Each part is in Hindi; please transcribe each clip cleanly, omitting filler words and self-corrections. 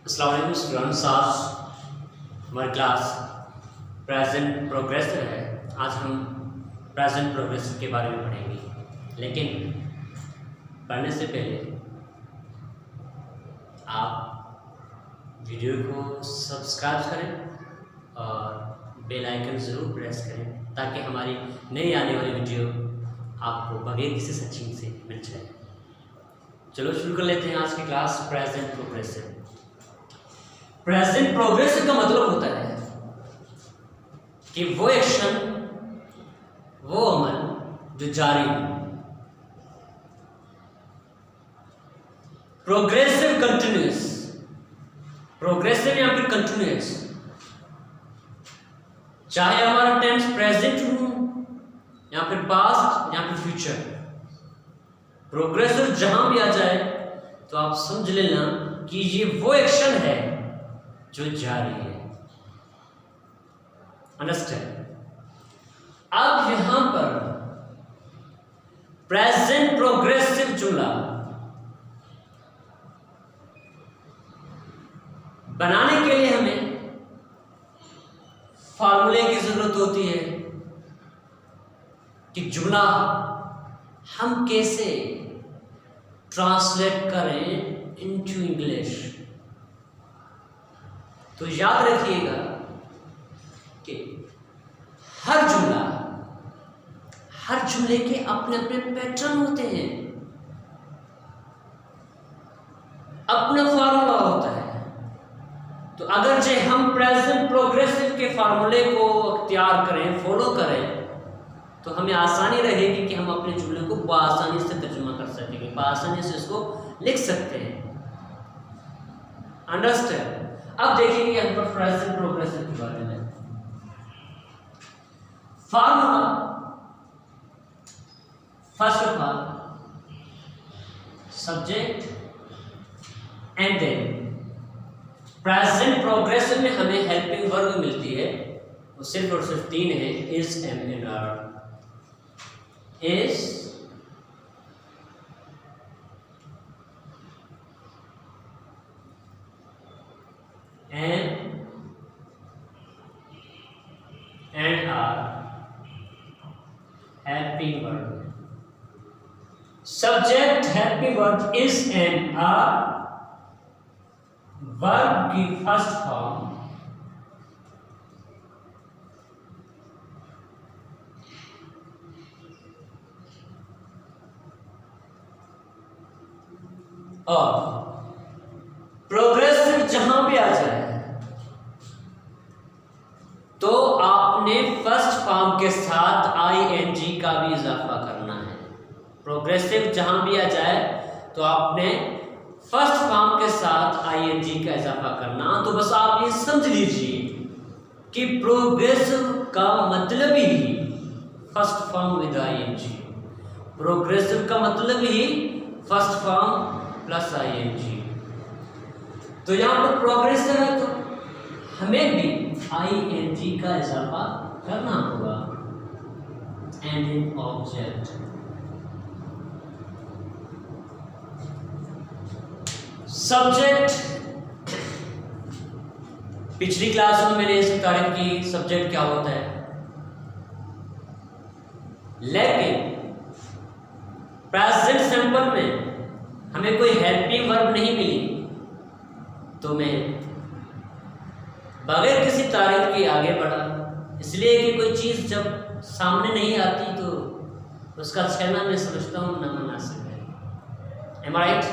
अस्सलाम वालेकुम स्टूडेंट्स। आज हमारी क्लास प्रेजेंट प्रोग्रेसिव है। आज हम प्रेजेंट प्रोग्रेसिव के बारे में पढ़ेंगे, लेकिन पढ़ने से पहले आप वीडियो को सब्सक्राइब करें और बेल आइकन ज़रूर प्रेस करें ताकि हमारी नई आने वाली वीडियो आपको बगैर किसी सर्चिंग से मिल जाए। चलो शुरू कर लेते हैं आज की class. Present progressive. Present progressive का मतलब होता है कि वो एक्शन, वो अमल जो जारी है। प्रोग्रेसिव कंटिन्यूस, प्रोग्रेसिव या फिर कंटिन्यूस, चाहे हमारा टेंस प्रेजेंट हो या फिर पास्ट या फिर फ्यूचर, प्रोग्रेसिव जहां भी आ जाए तो आप समझ लेना कि ये वो एक्शन है जो जारी है। अंडरस्टैंड? अब यहां पर प्रेजेंट प्रोग्रेसिव जुमला बनाने के लिए हमें फार्मूले की जरूरत होती है कि जुमला हम कैसे ट्रांसलेट करें इनटू इंग्लिश। तो याद रखिएगा कि हर जुमले के अपने अपने पैटर्न होते हैं, अपना फार्मूला होता है। तो अगर जे हम प्रेजेंट प्रोग्रेसिव के फार्मूले को अख्तियार करें, फॉलो करें, तो हमें आसानी रहेगी कि हम अपने जुमले को बआसानी से तर्जुमा कर सकेंगे, बआसानी से इसको लिख सकते हैं। अंडरस्टैंड? अब देखेंगे यहाँ पर प्रेजेंट प्रोग्रेसिव के बारे में। Formula, first of all subject and then present progressive में हमें हेल्पिंग वर्ब मिलती है, वो सिर्फ और सिर्फ 3 है। Is, am and are. इज, and are helping verb. Subject helping verb is and are verb की फर्स्ट फॉर्म और प्रोग्रेसिव जहां भी आ जाए तो आपने फर्स्ट फॉर्म के साथ आईएनजी का भी इजाफा करना है। प्रोग्रेसिव जहां भी आ जाए तो आपने फर्स्ट फॉर्म के साथ आईएनजी का इजाफा करना। तो बस आप ये समझ लीजिए कि प्रोग्रेसिव का मतलब ही first form with I N G, progressive का मतलब ही फर्स्ट फॉर्म प्लस आईएनजी। तो यहां पर प्रोग्रेसिव है तो हमें भी आईएनजी का इजाफा करना होगा। एंड इन ऑब्जेक्ट, सब्जेक्ट, पिछली क्लास में मैंने इसकी तारीफ की सब्जेक्ट क्या होता है, लेकिन प्रेजेंट सिंपल में हमें कोई हेल्पिंग वर्ब नहीं मिली, तो मैं बगैर किसी तारीफ के आगे बढ़ा। इसलिए कि कोई चीज़ जब सामने नहीं आती तो उसका कहना मैं समझता हूँ नामुनासिब है। Am I right?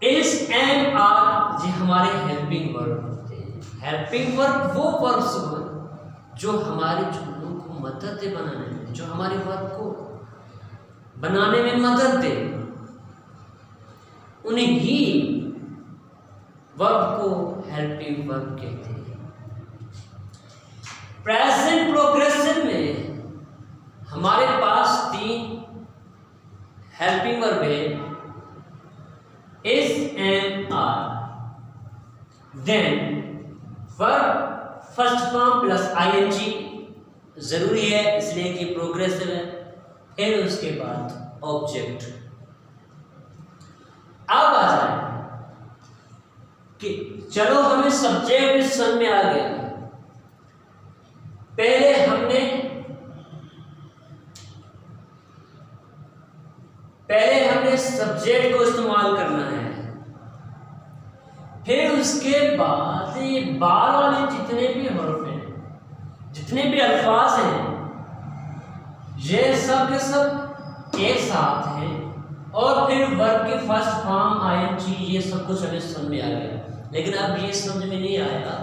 Is and are ये हमारे हेल्पिंग वर्ब होते हैं। हेल्पिंग वर्ब वो वर्ब्स जो हमारे जुमलों को मदद दे बनाने में, जो हमारे वर्ब को बनाने में मदद दे, उन्हें ही वर्ब को हेल्पिंग वर्ब कहते हैं। प्रेजेंट प्रोग्रेसिव में हमारे पास 3 हेल्पिंग वर्ब है, is and are. Then verb first form plus ING जरूरी है, इसलिए कि प्रोग्रेसिव है। फिर उसके बाद ऑब्जेक्ट। अब आ जाए चलो हमें सब्जेक्ट भी समझ में आ गया। पहले हमने सब्जेक्ट को इस्तेमाल करना है, फिर उसके बाद ये बार वाले जितने भी हर्फ हैं, जितने भी अल्फाज हैं, ये सब के सब एक साथ हैं, और फिर वर्ब के फर्स्ट फॉर्म आईएनजी, ये सब कुछ हमें समझ में आ गया। लेकिन अब ये समझ में नहीं आएगा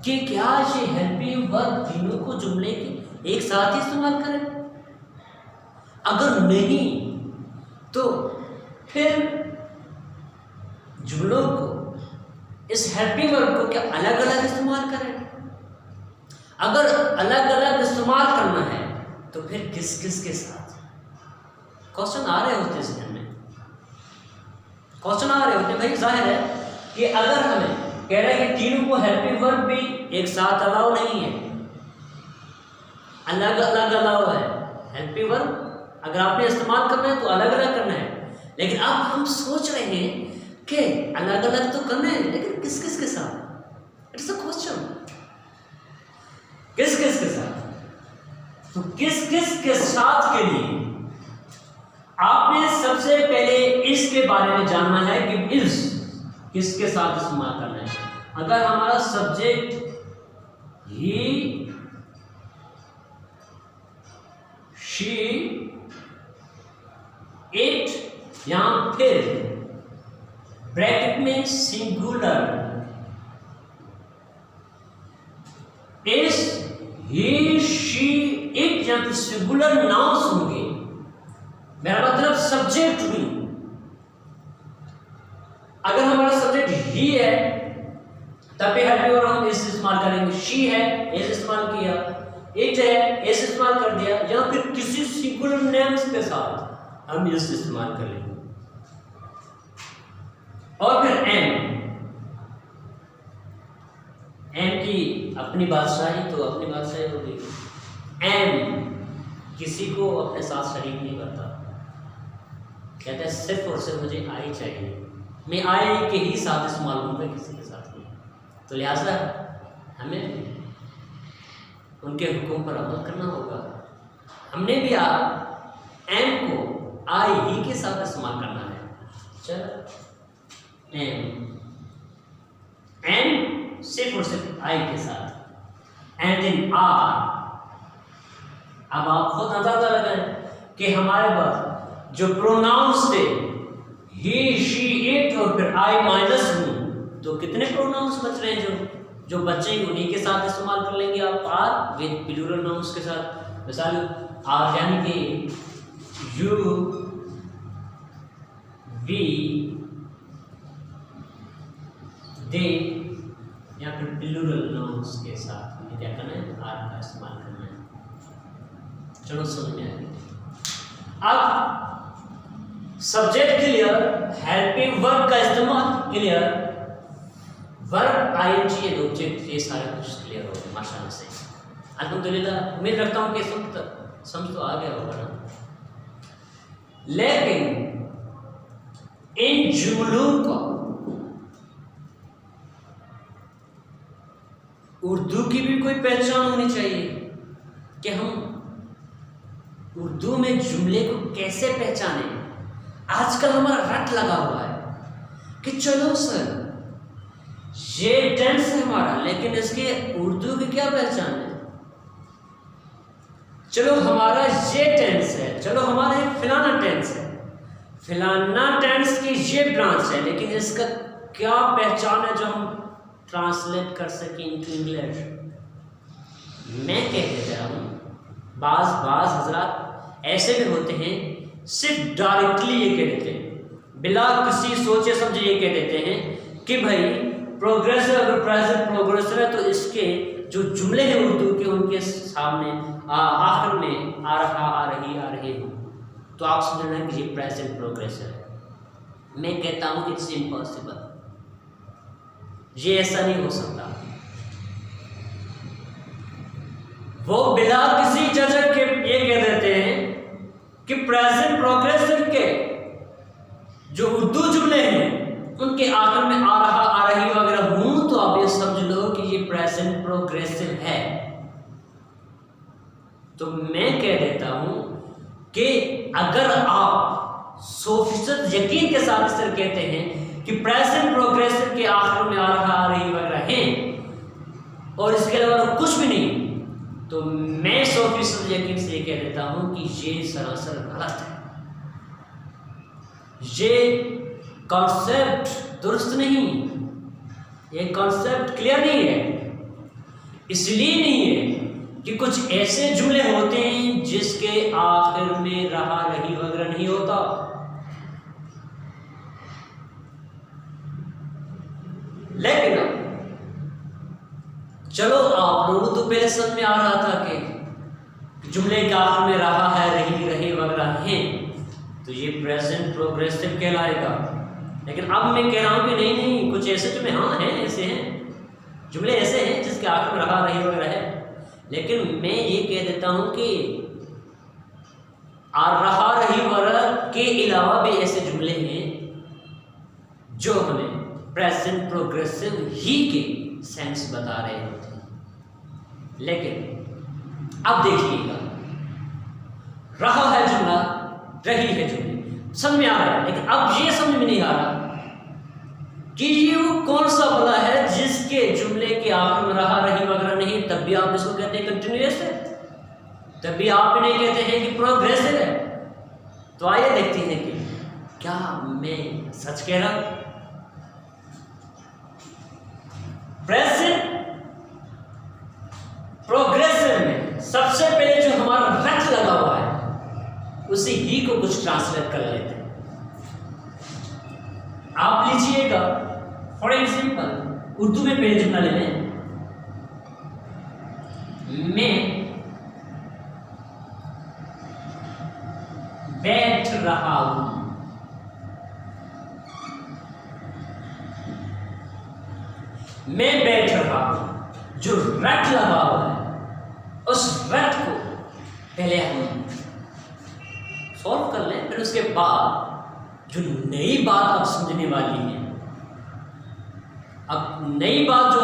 कि क्या ये हेल्पिंग वर्ब तीनों को जुमले के एक साथ ही इस्तेमाल करें। अगर नहीं तो फिर जुमलों को, इस हेल्पिंग वर्ब को क्या अलग अलग इस्तेमाल करें? अगर अलग अलग इस्तेमाल करना है तो फिर किस किस के साथ? क्वेश्चन आ रहे होते हैं में, क्वेश्चन आ रहे होते हैं भाई। जाहिर है कि अगर हमें कह रहे हैं कि तीनों को हेल्पिंग वर्ब भी एक साथ अलाउ नहीं है, अलग अलग अलाउ है। हेल्पिंग वर्ब अगर आपने इस्तेमाल करना है तो अलग अलग करना है, लेकिन अब हम सोच रहे हैं कि अलग अलग तो करना है, लेकिन किस किस के साथ? इट्स अ क्वेश्चन, किस किस के साथ? तो किस किस के साथ के लिए आपने सबसे पहले इसके बारे में जानना है कि इस किसके साथ इस्तेमाल करना है। अगर हमारा सब्जेक्ट ही, शी, इट या फिर ब्रैकेट में सिंगुलर इस, ही, शी, इट या फिर सिंगुलर नाउन्स होंगे, मेरा मतलब सब्जेक्ट भी। अगर हमारा सब्जेक्ट ही है तब भी हेल्पिंग वर्ब हम इस इस्तेमाल करेंगे। शी है, इस इस्तेमाल किया, इट है, इस इस्तेमाल कर दिया, या फिर किसी सिंगुलर नेम्स के साथ हम इस इस्तेमाल कर लेंगे। और फिर एम की अपनी बादशाही, तो अपनी बादशाही होगी। एम किसी को अपने साथ शरीक नहीं करता, कहता है सिर्फ और सिर्फ मुझे आई चाहिए, मैं आई के ही साथ इस्तेमाल करूँगा, किसी के साथ नहीं। तो लिहाजा हमें उनके हुक्म पर अमल करना होगा। हमने भी एम को आई ही के साथ इस्तेमाल करना है। चलो एम सिर्फ और सिर्फ आई के साथ, एंड देन आर। अब आप खुद अंदाजा लगाएं कि हमारे पास जो प्रोनाउंस थे ही, शी, इट और फिर आई माइनस मी, तो कितने प्रोनाउंस बच रहे हैं जो बच्चे उन्हीं के साथ इस्तेमाल कर लेंगे आप आर विद प्लूरल नाउन्स के साथ। मिसाल आर यानी कि यू, वी, दे या फिर प्लूरल नाउन्स के साथ हमें क्या करना है? आर का इस्तेमाल करना है। चलो समझ में आ गया। अब सब्जेक्ट क्लियर, हेल्पिंग वर्ब का इस्तेमाल clear, verb ING and object, ये सारा कुछ क्लियर हो गया माशाल्लाह से। अल्हम्दुलिल्लाह उम्मीद रखता हूँ कि समझ तो आ गया होगा ना। लेकिन इन जुमलों को उर्दू की भी कोई पहचान होनी चाहिए कि हम उर्दू में जुमले को कैसे पहचाने। आजकल हमारा रट लगा हुआ है कि चलो सर ये टेंस है हमारा, लेकिन इसके उर्दू की क्या पहचान है? चलो हमारा ये टेंस है, चलो हमारा ये फिलाना टेंस है, फिलाना टेंस की ये ब्रांच है, लेकिन इसका क्या पहचान है जो हम ट्रांसलेट कर सकें इनटू इंग्लिश? मैं कह देता हूँ, बाज हजरात ऐसे भी होते हैं सिर्फ डायरेक्टली ये कह देते हैं, बिला किसी सोचे समझे ये कह देते हैं कि भाई प्रोग्रेसिव, अगर प्रेजेंट प्रोग्रेसिव है तो इसके जो जुमले हैं उर्दू के उनके सामने आखिर में आ रहा, आ रही हो, तो आप समझना कि ये प्रेजेंट प्रोग्रेसिव है। मैं कहता हूँ इट्स इम्पॉसिबल, ये ऐसा नहीं हो सकता। वो बिना किसी झिझक के ये कह देते हैं कि प्रेजेंट प्रोग्रेसिव के जो उर्दू जुमले हैं उनके आखिर में आ रहा, आ रही वगैरह हूं तो मैं कह देता हूं कि अगर आप 100% यकीन के साथ इस तरह कहते हैं कि प्रेजेंट प्रोग्रेसिव के आखिर में आ रही वगैरह है और इसके अलावा कुछ भी नहीं, तो मैं 100% यकीन से ये कह देता हूं कि ये सरासर गलत है। ये कॉन्सेप्ट दुरुस्त नहीं, ये कॉन्सेप्ट क्लियर नहीं है। इसलिए नहीं है कि कुछ ऐसे जुमले होते हैं जिसके आखिर में रहा रही वगैरह नहीं होता। लेकिन चलो आप लोगों तो पहले समझ में आ रहा था कि जुमले के आखिर में रहा है रही रही वगैरह है तो ये प्रेजेंट प्रोग्रेसिव कहलाएगा। लेकिन अब मैं कह रहा हूं कि नहीं, कुछ ऐसे जुमले हाँ हैं, ऐसे हैं जुमले ऐसे हैं जिसके आखिर में रहा रही वगैरह है। लेकिन मैं ये कह देता हूं कि रहा रही वगैरह के अलावा भी ऐसे जुमले हैं जो हमें प्रेजेंट प्रोग्रेसिव ही के सेंस बता रहे होते हैं। लेकिन अब देखिएगा, रहा है जुमला, रही है जुमले, समझ में आ रहा है। लेकिन अब ये समझ में नहीं आ रहा कि ये वो कौन सा भला है जिसके जुमले के आखिर में रहा रही वगैरह नहीं, तब भी आप इसको कहते हैं कंटिन्यूअस है, तब भी आप नहीं कहते हैं कि प्रोग्रेसिव है। तो आइए देखते हैं कि क्या मैं सच कह रहा हूं। प्रेजेंट प्रोग्रेसिव में सबसे पहले जो हमारा रट लगा हुआ है उसी ही को कुछ ट्रांसलेट कर लेते हैं। आप लीजिएगा फॉर एग्जाम्पल उर्दू में पहले जुमला ले लें, मैं बैठ रहा हूं। मैं बैठ रहा हूं, जो रट लगा हुआ है उस रट को पहले हम सॉल्व कर लें, फिर उसके बाद जो नई बात अब समझने वाली है, अब नई बात जो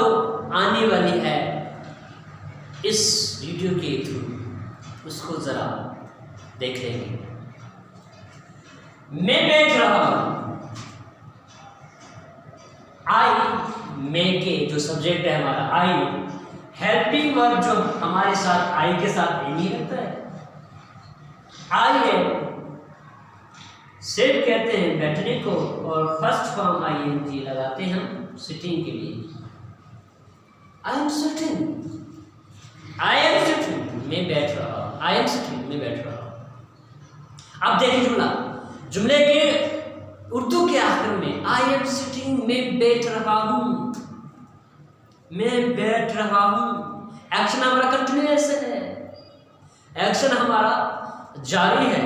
आने वाली है इस वीडियो के थ्रू उसको जरा देख लेंगे। मैं बैठ रहा हूं, आई मैं के जो सब्जेक्ट है हमारा आई, हेल्पिंग वर्ब जो हमारे साथ आई के साथ नहीं रहता है, आई है सिट कहते हैं बैठने को और फर्स्ट फॉर्म आईएनजी लगाते हैं हम सिटिंग के लिए। I am sitting, I am sitting, मैं बैठ रहा हूं, आई एम सिटिंग, मैं बैठ रहा हूं। अब देखिए जुमला, जुमले के उर्दू के आखिर में आई एम सिटिंग, मैं बैठ रहा हूं, मैं बैठ रहा हूं। एक्शन हमारा कंटिन्यूअस है, एक्शन हमारा जारी है।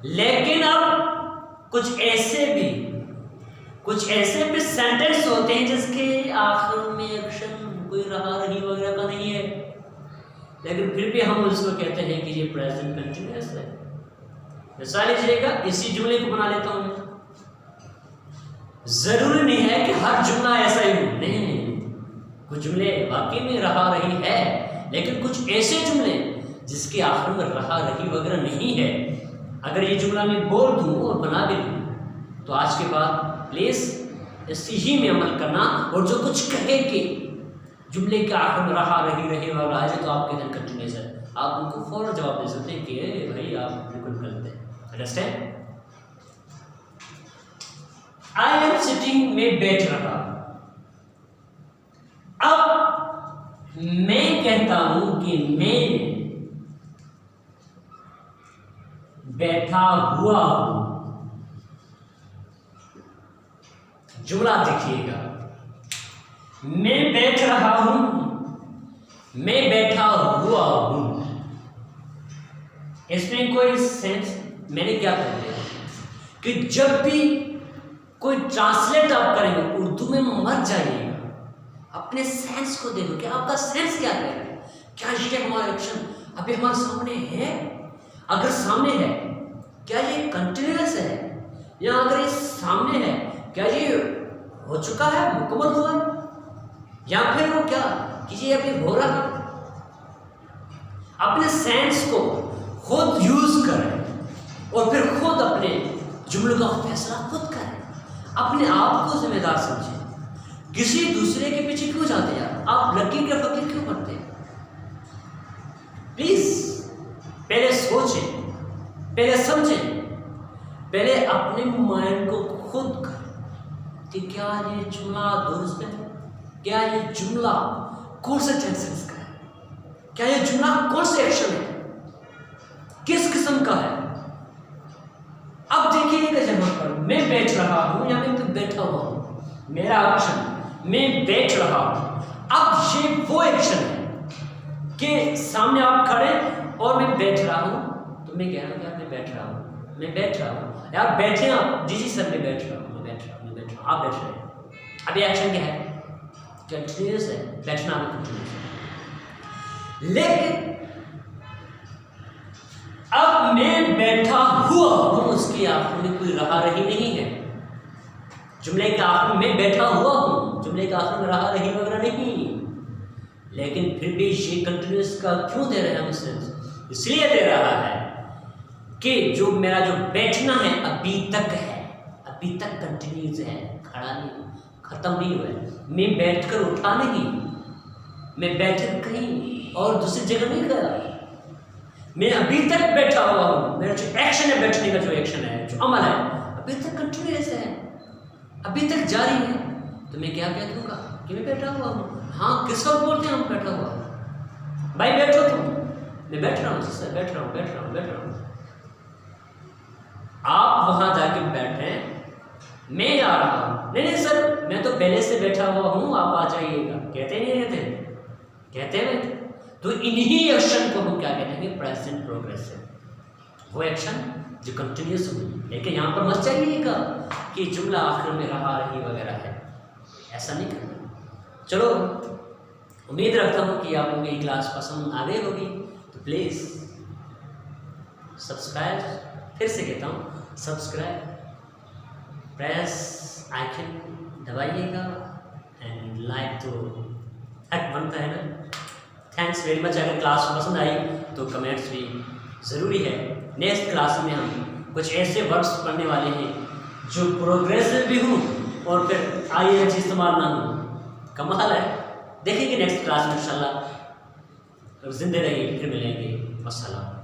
लेकिन अब कुछ ऐसे भी सेंटेंस होते हैं जिसके आखिर में एक्शन कोई रहा रही वगैरह का नहीं है, लेकिन फिर भी हम उसको कहते हैं कि ये प्रेजेंट कंटिन्यूअस है। मिसाल लीजिएगा, इसी जुमले को बना लेता हूं मैं। जरूरी नहीं है कि हर जुमला ऐसा ही हो, नहीं, कुछ जुमले वाकई में रहा रही है, लेकिन कुछ ऐसे जुमले जिसके आखिर में रहा रही वगैरह नहीं है। अगर ये जुमला मैं बोल दूं और बना भी दूं तो आज के बाद प्लीज इसी ही में अमल करना, और जो कुछ कहे कि जुमले के आखिर में रहा रही वगैरह है तो आप कहते हैं कंटिन्यूअस है, आप उनको फौरन जवाब दे सकते हैं कि भाई आप बिल्कुल गलत हैं। अंडरस्टैंड? आई एम सिटिंग, में बैठ रहा। अब मैं कहता हूं कि मैं बैठा हुआ हूं। जुमला देखिएगा, मैं बैठ रहा हूं, मैं बैठा हुआ हूं। इसमें कोई सेंस मैंने क्या कर दिया कि जब भी कोई ट्रांसलेट आप करेंगे उर्दू में मत जाइएगा, अपने सेंस को देखो कि आपका सेंस क्या कह रहा है। क्या ये हमारा एक्शन अभी हमारे सामने है? अगर सामने है क्या ये कंटिन्यूअस है, या अगर ये सामने है क्या ये हो चुका है, मुकम्मल हुआ है, या फिर वो क्या कि ये अभी हो रहा है। अपने सेंस को खुद यूज करें और फिर खुद अपने जुमलों का फैसला खुद करें। अपने आप को जिम्मेदार समझें। किसी दूसरे के पीछे क्यों जाते यार? आप लकीर के फकीर क्यों करते हैं? प्लीज पहले सोचें, पहले समझें, पहले अपने माइंड को खुद करें कि क्या ये जुमला दुरुस्त है, क्या ये जुमला कौन से टेंसेस का है, क्या ये जुमला कौन से एक्शन है, किस किस्म का है। अब देखिएगा जहां पर मैं बैठ रहा हूं या मैं तो बैठा हुआ हूं, मेरा एक्शन मैं बैठ रहा हूं। अब ये वो एक्शन है कि सामने आप खड़े और मैं बैठ रहा हूं, तो मैं कह रहा हूं यार मैं बैठ रहा हूं, मैं बैठ रहा हूं यार, बैठे आप? जी जी सर मैं बैठ रहा हूं, मैं बैठ रहा हूं, मैं बैठ रहा हूं, आप बैठ रहे हैं। अब ये एक्शन क्या है? कंटिन्यूस है, बैठना भी कंटिन्यूस है। लेकिन अब मैं बैठा हुआ हूं, उसकी आंखों में कोई रहा रही नहीं है। जुमले के आखिर में मैं बैठा हुआ हूं, जुमले के आखिर में रहा रही वगैरह नहीं। लेकिन फिर भी ये कंटिन्यूस का क्यों दे रहे हैं हम सेंस? इसलिए दे रहा है कि जो मेरा जो बैठना है अभी तक है, अभी तक कंटिन्यूस है, खड़ा नहीं, खत्म नहीं हुआ है। मैं बैठकर उठा नहीं, मैं बैठकर कहीं और दूसरी जगह नहीं गया, मैं अभी तक बैठा हुआ हूँ। मेरा जो एक्शन है, बैठने का जो एक्शन है, जो अमल है, अभी तक कंटिन्यूस है, अभी तक जारी है। तो मैं क्या कह दूंगा कि मैं बैठा हुआ हूँ। हाँ, किस वक्त बोलते हैं हम बैठा हुआ? भाई बैठो तुम, मैं बैठ रहा हूँ सर, बैठ रहा हूँ, बैठ रहा हूँ, बैठ रहा हूँ। आप वहां जाके बैठे, मैं आ रहा हूँ, नहीं नहीं सर मैं तो पहले से बैठा हुआ हूँ, आप आ जाइएगा। कहते नहीं कहते? कहते हैं। तो इन्हीं एक्शन को हम क्या कहते हैं? Present progressive. वो एक्शन जो कंटिन्यूस हुई। लेकिन यहाँ पर मत चाहिएगा कि जुमला आखिर में रहा रही वगैरह है, ऐसा नहीं करना। चलो, उम्मीद रखता हूँ कि आप लोगों की क्लास पसंद आ गई होगी। तो प्लीज़ सब्सक्राइब, फिर से कहता हूँ सब्सक्राइब, प्रेस आइकन दबाइएगा एंड लाइक तो हट बनता है ना। Thanks very much. अगर क्लास पसंद आई तो कमेंट्स भी ज़रूरी है। नेक्स्ट क्लास में हम कुछ ऐसे वर्ड्स पढ़ने वाले हैं जो प्रोग्रेसिव भी हों और फिर ING इस्तेमाल ना हो। कमाल है। देखेंगे नेक्स्ट क्लास में इंशाल्लाह। जिंदे रहिए, फिर मिलेंगे। अस्सलाम।